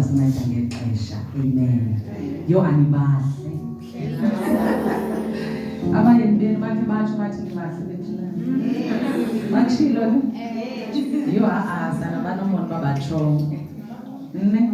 uzasinceda ngexesha. Amen. Yo anibahle. Abayeni bakhe batsho bathi nibahle bethina. Batshilo ne? Yo sana banomonde babatsho. Ne?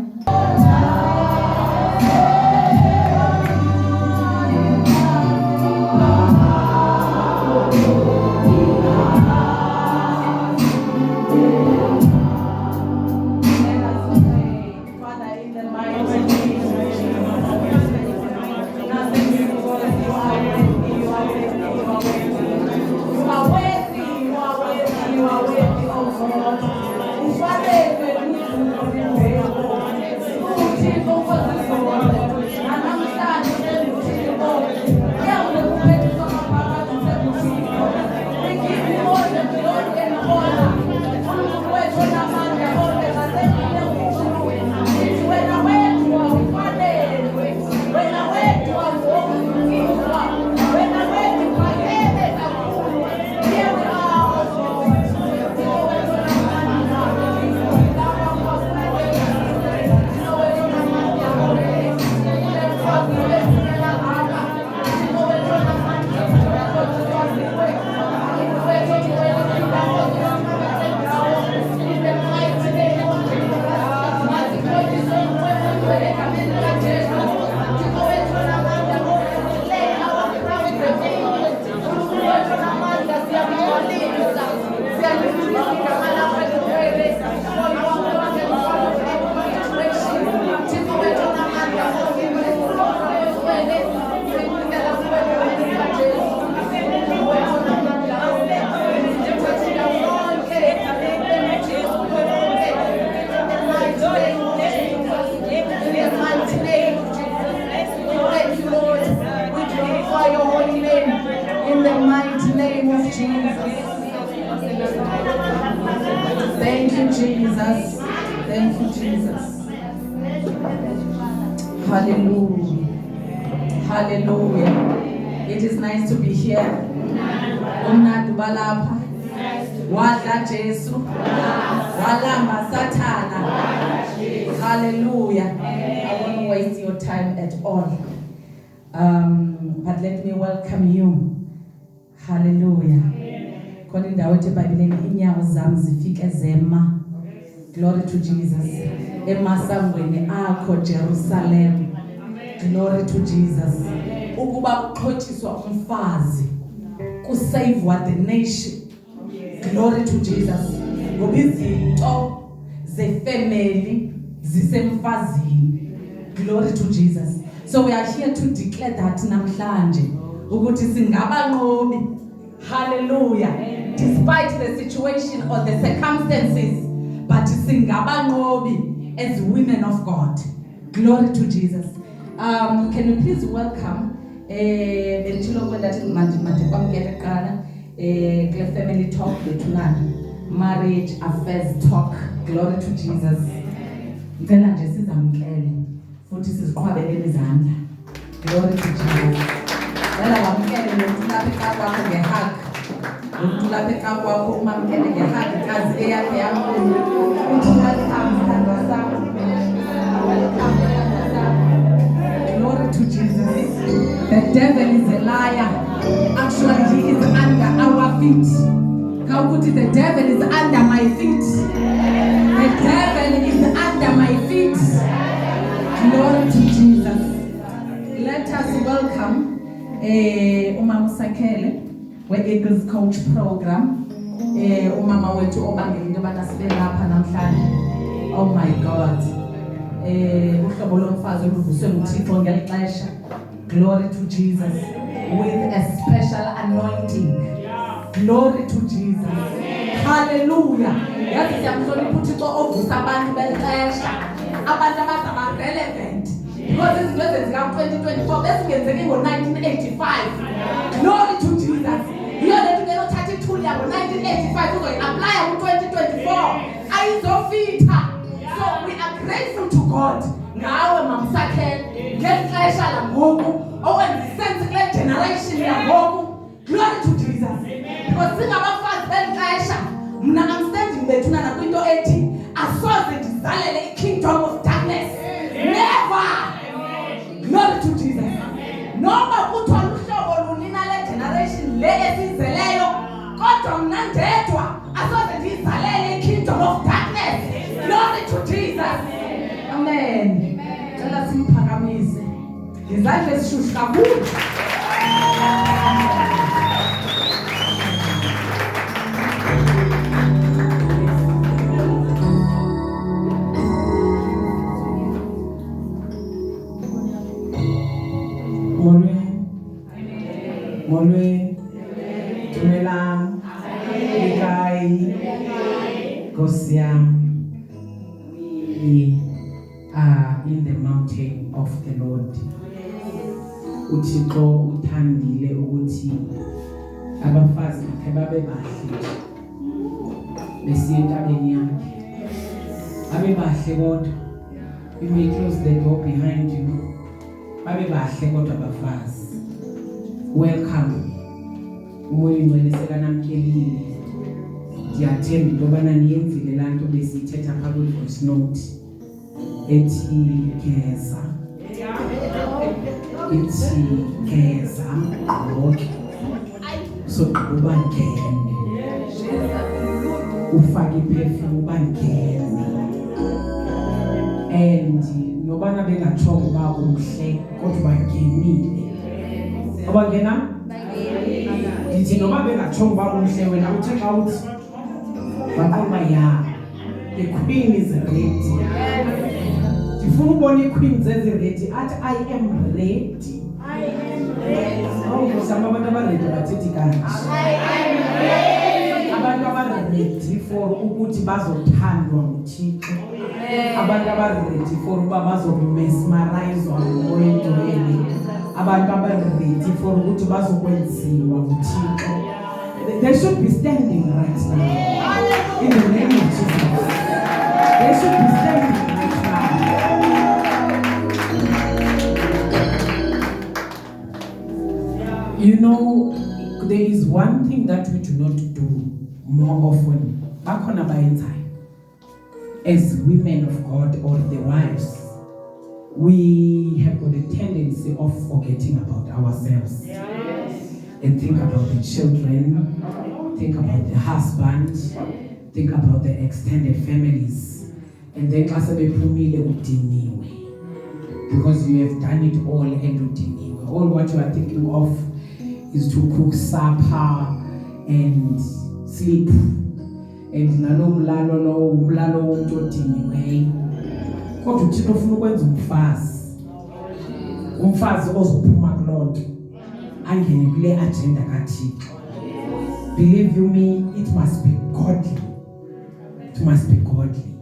Hallelujah. Hallelujah. It is nice to be here. Umnandi balapha. Wadla Jesu. Walamba Satana. Hallelujah. I won't waste your time at all. But let me welcome you. Hallelujah. Khona indawo ethi eBhayibhelini inyawo zami zifike zema. Glory to Jesus. Emasangweni akho Jerusalem. Glory to Jesus. Ukuba kuxhotyiswa umfazi kusavwa the nation. Glory to Jesus. Ngoba izinto zefamily zisemfazini. Glory to Jesus. So we are here to declare that namhlanje ukuthi singabanqobi. Hallelujah. Despite the situation or the circumstances, but singabanqobi as women of God. Glory to Jesus. Can you please welcome bentshilo kwendathi manje kwamkele qala kule family talk bethunana marriage affairs talk. Glory to Jesus. Ngicela nje sizamkele futhi siziqhwabele izandla. Glory to Jesus. Yala wamkele lo lapha kwakho ngehug. Lo lapha ekhaya kwakho umamkele ngehug kazi eyakhe yamkhulu. Uthi welcome sithandwa sakho. Welcome. Glory to Jesus. The devil is a liar. Actually, he is under our feet. The devil is under my feet. The devil is under my feet. Glory to Jesus. Let us welcome Umama Sakele, we Eagles Coach Program. Umama wetu obangela into banasibe lapha namhlanje. Oh my God. Uhlobo lomfazi oluvuswe nguThixo ngelixesha. Glory to Jesus. With a special anointing. Glory to Jesus. Hallelujah. Yazi siyamhlonipha uThixo ovusa abantu belixesha. Abantu abazaba relevant. Because izinto ezenzeka ku-2024 bezingenzeki ngo-1985. Glory to Jesus. Yiyo le nto enothatha ithuli yango-1985 uzoyi-aplya ku-2024. Ayizofitha. So we are grateful to God. Ngawe mamsakhe ngelixesha langoku owenzisenze kule generation yangoku. Glory to Jesus. Because singabafazi belixesha mna I'm standing bethuna nakwinto ethi asoze ndizalele i-kingdom of darkness. Izandla ezishushu kakhulu. Molwe, tumelang, ikai, Gosiam. We are in the mountain of the Lord. Uthixo uthandile ukuthi abafazi bakhe babe bahle besiya entabeni yakhe. Babe bahle kodwa. You may close the door behind you. Babe bahle kodwa abafazi. Welcome. Umoya ingcwele sekanamkelile. Ndiyathemba into yobana niyenzile laa nto besiyithetha phaa kwi-voice note ethi geza. Ithi geza wonke. Sogqiba uba ngene. Ufake iperfume uba ngene. And nobana bengatshongo uba umhle kodwa bangenile. Abangena? Ndithi noba bengatshongo uba umhle wena uthe xa uthi baqoba ya the queen is ready. Ndifuna ubona ii-queens ezi-ready athi I am ready. Kusama abantu abaredi bathethi kanje. Abantu abaredi for ukuthi bazothandwa nguThixo. Abantu abaredi for uba bazomesmerizwa ngumoya engcwele. Abantu abaredi for ukuthi bazokwenziwa nguThixo. They should be standing right now. In the name of Jesus. They should be standing right now. You know, there is one thing that we do not do more often. Bakhona bayenzayo. As women of God or the wives, we have got a tendency of forgetting about ourselves. And think about the children, think about the husband, think about the extended families. And then because you have done it all and all what you are thinking of is to cook supper and sleep. And nalo umlalo womuntu odiniweyo. Kodwa uThixo ufuna ukwenza umfazi ozophuma kulonto angene kule agenda kaThixo. Believe you me, it must be godly. It must be godly.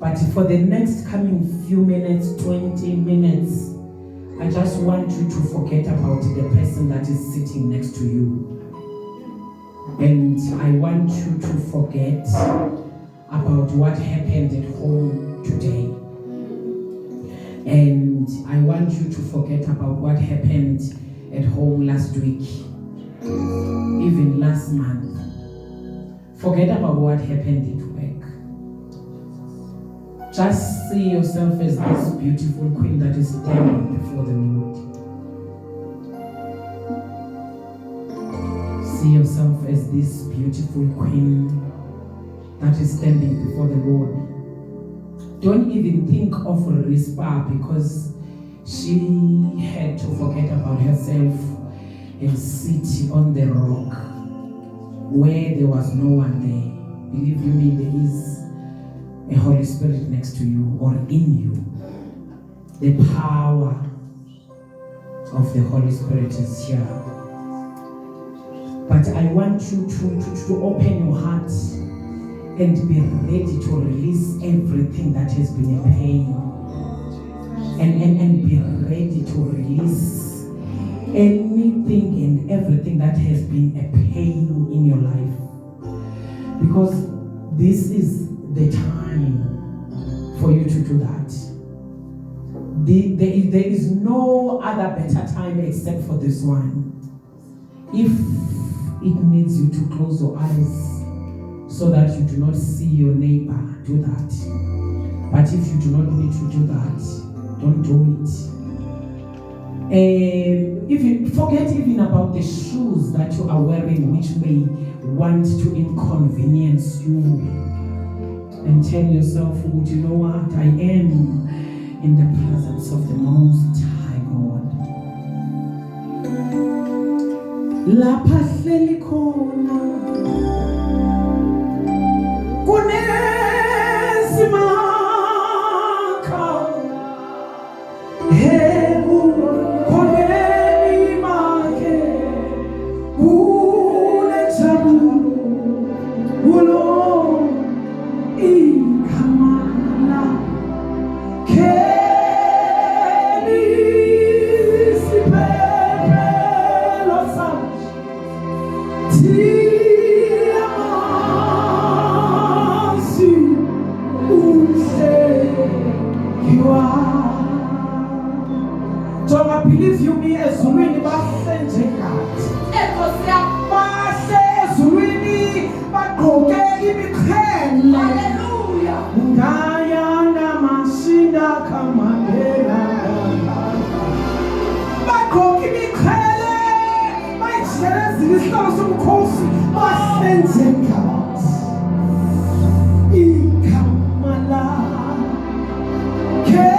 But for the next coming few minutes, 20 minutes, I just want you to forget about the person that is sitting next to you. And I want you to forget about what happened at home today. And I want you to forget about what happened at home last week, even last month. Forget about what happened at work. Just see yourself as this beautiful queen that is standing before the Lord. See yourself as this beautiful queen that is standing before the Lord. Don't even think of Rispa because she had to forget about herself and sit on the rock where there was no one there. Believe you me, there is a Holy Spirit next to you or in you. The power of the Holy Spirit is here. But I want you to open your heart and be ready to release everything that has been a pain. And be ready to release anything and everything that has been a pain in your life. Because this is the time for you to do that. There is no other better time except for this one. If it needs you to close your eyes so that you do not see your neighbor, do that. But if you do not need to do that, don't do it. If you forget even about the shoes that you are wearing, which may want to inconvenience you, and tell yourself, you know what, I am in the presence of the Most High God. lapha hleli khona kunesimanga ebukhoneni bakhe kunenjabulo igama lakhe lisiphephelo sami thiyamazi umhlengiwa. Jonga, believe you me, ezulwini bahle njengathi. Bahle ezulwini bagqoke imiqhele. Hallelujah. Ngaya namashinda kamandela. Bagqoke imiqhele bayijelezile isihlalo somkhosi bahle njengathi. Igama lakhe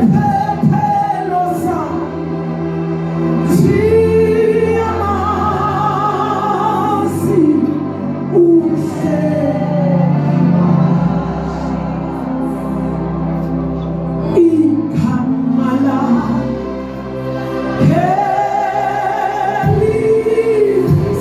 lisiphephelo sami thiyamazi umhlengiwa. Igama lakhe lisiphephelo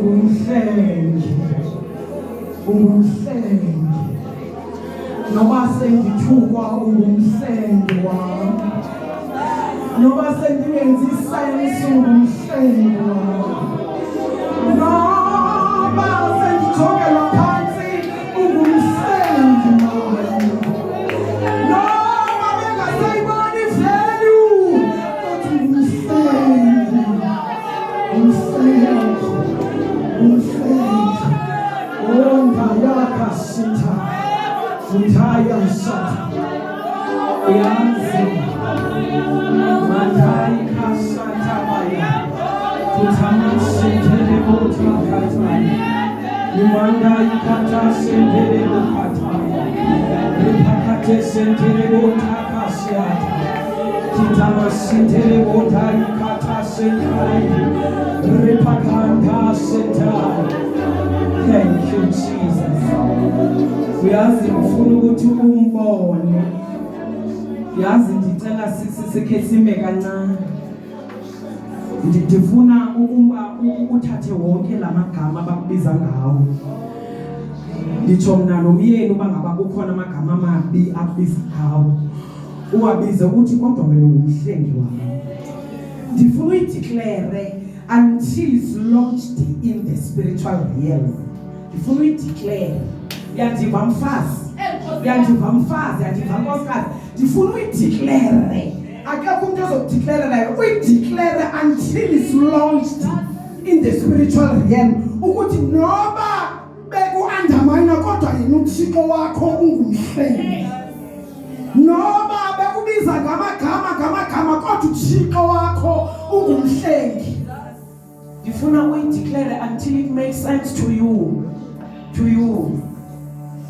ungumhlengi noma sengithukwa ungumhlengi wami noma sengenza isensi ungumhlengi wami noma sengithokela phansi ungumhlengi wami noma bengasayiboni value kodwa umhlengi ondayakasitha utaya sata yazi mandai kasata baya tutamasitele botakataya nimandai kata sentele bokataya ripakate sentele botakasiata titamasitele botai kata sentele ripakanta sentele. Thank you, Jesus. Uyazi ngifuna ukuthi umbone. Yazi ngicela sikhe sime kancane. Ndifuna ukuba uthathe wonke lamagama abakubiza ngawo. Ngitsho mina nomyeni uba ngaba kukhona amagama amabi akubiza ngawo. Uwabize ukuthi kodwa wena ungumhlengi wami. Ndifuna uyideclare until it's launched in the spiritual realm. Ndifuna uyideclare. Uyandiva mfazi, uyandiva nkosikazi. Ndifuna uyideclare. Akekho umuntu ozokudeclare nayo. Uyideclare until it's launched in the spiritual realm. Ukuthi noba beku-undermine kodwa yena uThixo wakho ungumhlengi. Noba bekubiza ngamagama kodwa uThixo wakho ungumhlengi. Ndifuna uyideclare until it makes sense to you.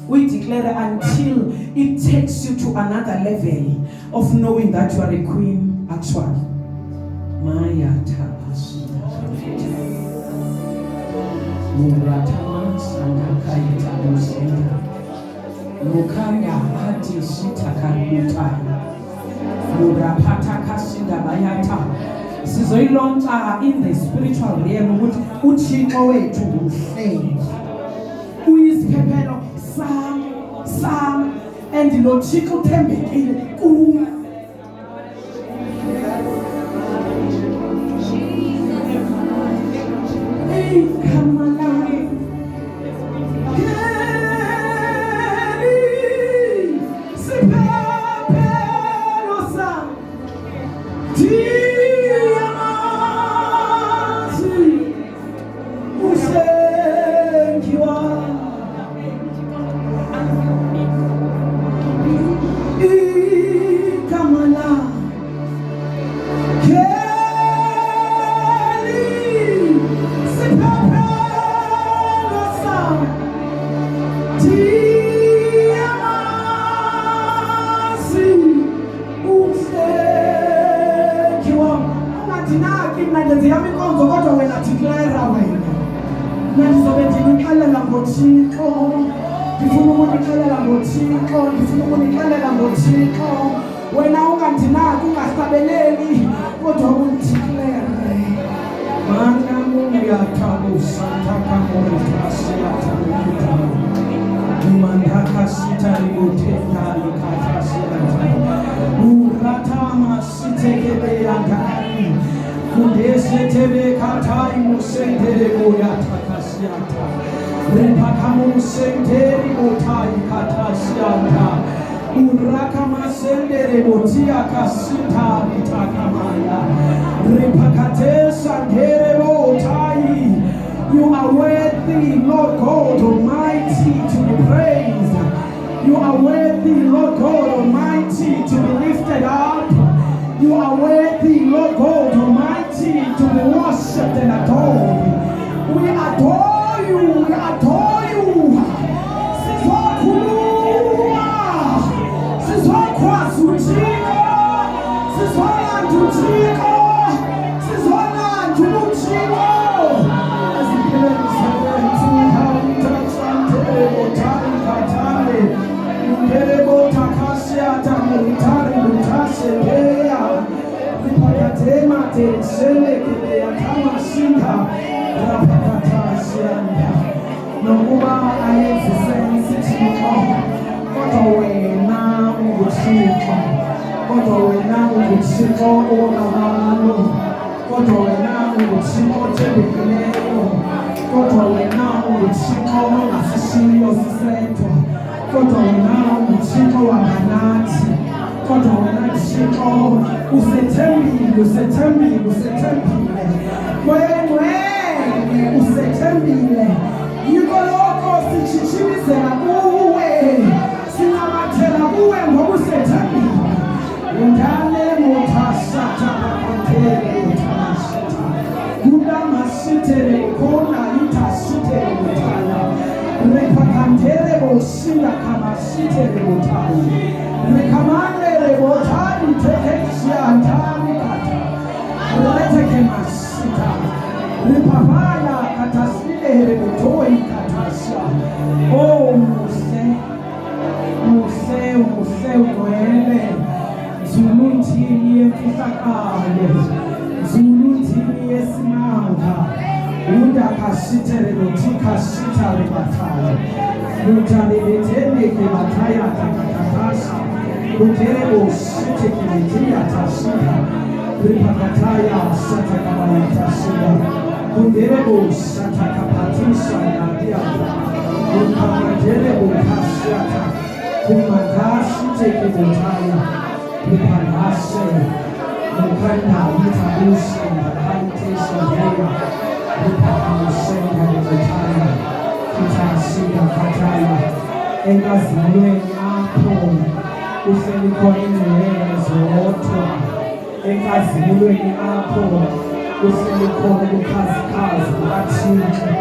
We declare until it takes you to another level of knowing that you are a queen actually. Maya tapasina. Muratama sandaka itamusenda. Mukaya hati sitakaruta. Murapata kasinda bayata. Sizoilonta in the spiritual realm with uThixo wethu ngumhlengi. Uyisiphepelo sam and lo Thixo uthembekile kuwe. Hey, come on. Wena ungandinaki ungasabeleli kodwa undiclare mana muyathabusa takamorikasiata imandakasita libotenda likatasiata uratama sitekebeandani kundesetebe katai musendere boyatakasiata repakamusenderi botai katasiata Urakama sendere botia kasita bitakamaya. Repakate sangere botai. You are worthy, Lord God Almighty, to be praised. You are worthy, Lord God Almighty, to be lifted up. You are worthy, Lord God Almighty, to be worshipped and adored. We adore you. We adore you. Tema te sele que te acaba sin ayezisensithixo kodwa wena unguthixo kodwa wena unguthixo owongamalo kodwa wena unguthixo othembekileyo kodwa wena unguthixo ongasishiyo sisedwa kodwa wena unguthixo wanganathi kodwa wena thixo usethembile wengcwele usethembile yiko lokho sitshitshilizela kuwe sinamathela kuwe ngoba usethembile undale mothashata bakontere uthashita kudamashitere khona itashitere muthala repakantere boshinda kamashitere muthala rekamandere botali tekeshiantani kata reteke mashita repavaya katasile butoi katasha oh muse ungcwele Zuluntini yemfihlakalo Zuluntini yesimanga undakashitere nothikashitere bathaya lutalebetendeke bathaya takatakasha lutereboshiteke betiyatashika ripakataya shatakabalatashiya kundereboshatakapatisha nadiata lukapaterebokashiata kumakashiteke betaya Ripanashe, Mukanda, Itabushe, Habitation Haya, Ripanashe, Ripanashe, Kitashida, Kataya, Engazimwe, Apo, Ufelikoni, Zoto, Engazimwe, Apo, Ufelikoni, Kazikazi, Achimchi,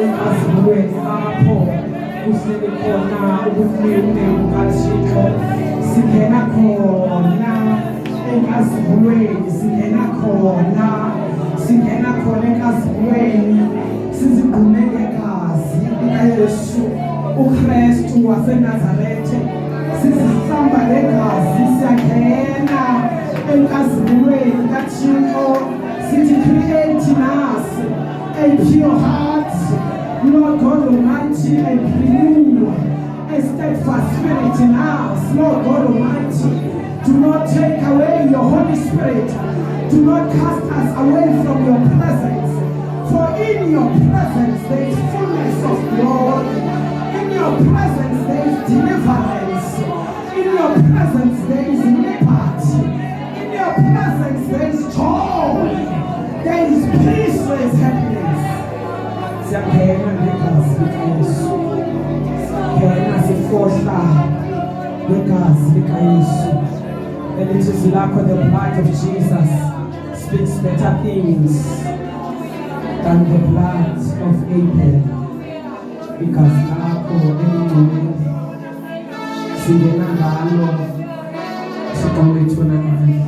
Engazimwe, Apo, Ufelikona, Ufilme, Achiko, Singena khona enkazibulweni singena khona enkazibulweni sizigqume ngegazi likaYesu uKristu waseNazarethe sizihlamba ngegazi siyangena enkazibulweni kaThixo sithi create in us a pure heart Lord God Almighty and renew a steadfast spirit in us, Lord God Almighty. Do not take away your Holy Spirit. Do not cast us away from your presence. For in your presence there is fullness of glory. In your presence there is deliverance. In your presence there is liberty. In your presence there is joy. There is peace, there is happiness. And it is like the blood of Jesus speaks better things than the blood of Abel. Because lapho emini singena ngalo siqongethuna naye.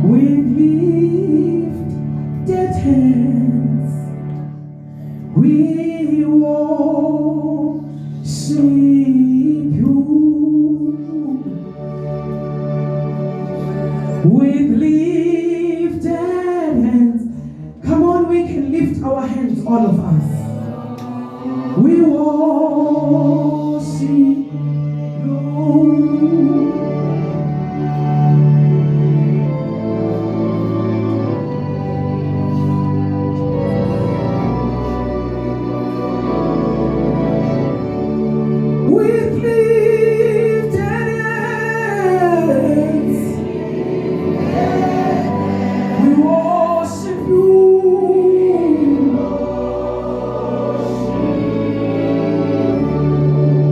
With lifted hands, we worship you. With lifted hands, come on, we can lift our hands, all of us. We worship you.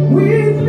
With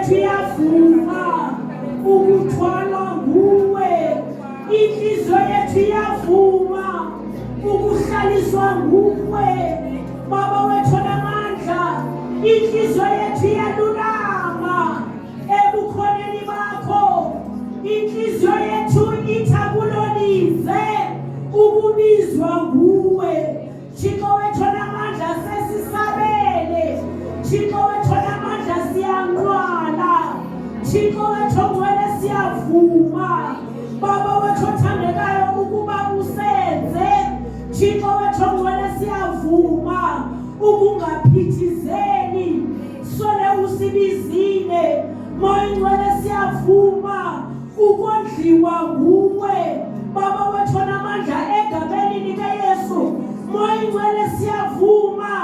yethu iyavuma ukuthwalwa nguwe. Inhliziyo yethu iyavuma ukuhlaliswa nguwe. Baba wethu onamandla, inhliziyo yethu iyalulama ebukhoneni bakho. Inhliziyo yethu ithakulolize ukubizwa nguwe. Thixo wethu onamandla, sesisabele. Thixo wethu onamandla, siyanqwala. Thixo wethu ongcwele, siyavuma. Baba wethu othandekayo ukuba usenze. Thixo wethu ongcwele, siyavuma ukungaphithizeli. Sole usibizile. Moya Ngcwele, siyavuma ukondliwa nguwe. Baba wethu onamandla, egameni likaYesu. Moya Ngcwele, siyavuma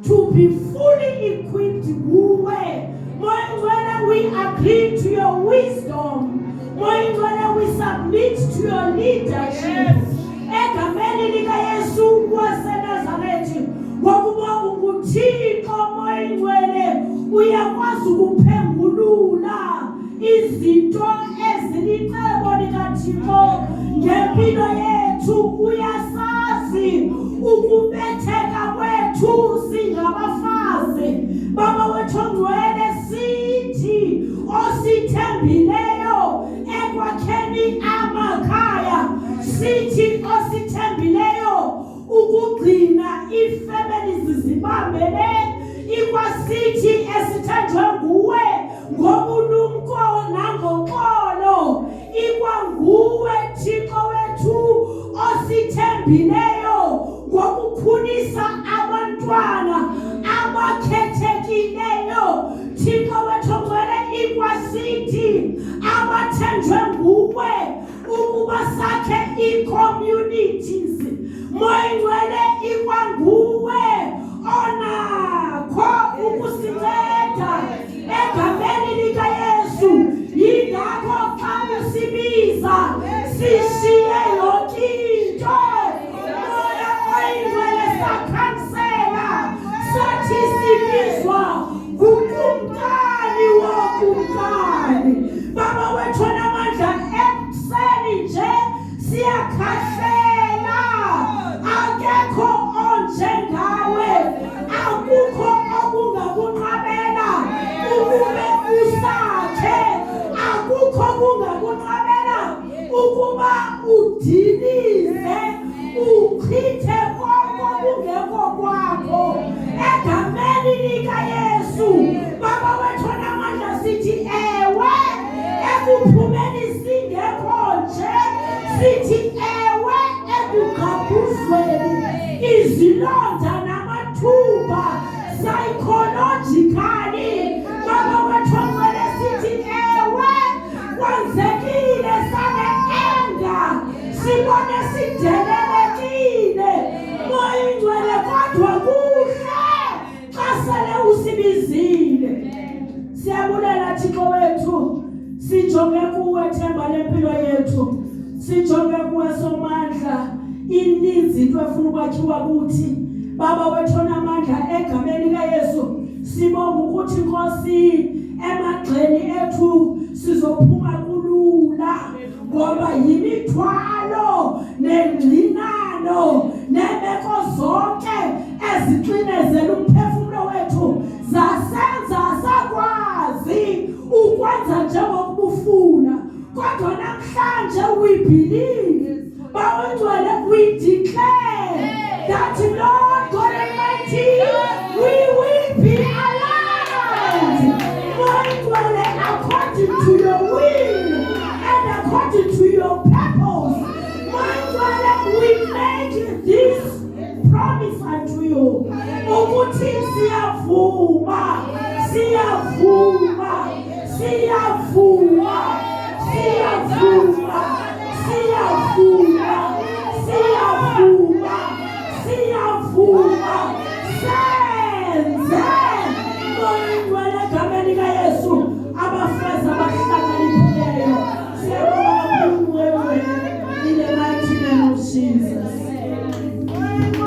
to be fully equipped nguwe. Moya Ngcwele, we agree to your wisdom. Moya Ngcwele, we submit to your leadership. Egameni likaYesu waseNazaretha, ngokuba unguThixo. Moya Ngcwele, uyakwazi ukuphengulula izinto ezilicebo likaThixo ngempilo yethu. Uyasazi ukubetheka kwethu singabafazi. Baba wethu ongcwele, sithi osithembileyo ekwakheni amakhaya, sithi osithembileyo ukugcina ifamilies zibambene, ikwasithi esithenjwe nguwe ngobulumko nangoxolo, ikwanguwe Thixo wethu osithembileyo ngokukhulisa abantwana abakhethekileyo. Thixo wethu ongcwele, ikwasithi abathenjwe nguwe ukuba sakhe ii-communities. Moya Ngcwele, ikwanguwe onakho ukusinceda egameni likaYesu. Yingakho xa usibiza sishiye yonke into. Moya Oyingcwele, sakhansela sathi sibizwa ngukumkani wokumkani. Baba wethu onamandla, ekuseni nje siyakhahlela. Akekho onjengawe, akukho okungakunqabela ukube usakhe, akukho okungakunqabela ukuba udilize uchithe konke okungekho kwakho egameni likaYesu. Baba wethu onamandla, sithi ewe ekuphumeni singekho nje, sithi ewe ekugqabhuzweni izilonda namathuba psychologically. Baba wethu ongcwele, sithi ewe kwenzekile sane-enda, sibone sidelelekile. Moya Ngcwele, kodwa kuhle xa sele usibizile. Siyabulela Thixo wethu, sijonge kuwe themba lempilo yethu, sijonge kuwe somandla. Ininzi into efuna ukwakhiwa kuthi. Baba wethu onamandla, egameni likaYesu sibonga ukuthi Nkosi, emagxeni ethu sizophuma kulula, ngoba yimithwalo nengxinano nemeko zonke ezixinezela umphefumulo wethu zasenza sakwazi ukwenza njengokubufuna. Kodwa namhlanje we believe, Baba Ngcwele, we declare that Lord God Almighty, we will be alive. Moya Ngcwele, according to your will and according to your purpose. Moya Ngcwele, we make this promise unto you. Ukuthi siyavuma, siyavuma, siyavuma, siyavuma, siyavuma, siyavuma, siyavuma, senze. Moya Ngcwele, egameni likaYesu, abafazi abahlakaniphileyo siyabonga kuwe in the mighty name of Jesus.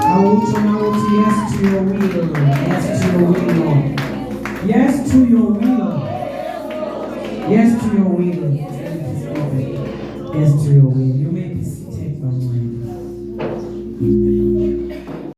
I want you now to yes to your will, yes to your will, yes to your will. Yes to your will. Yes to your will.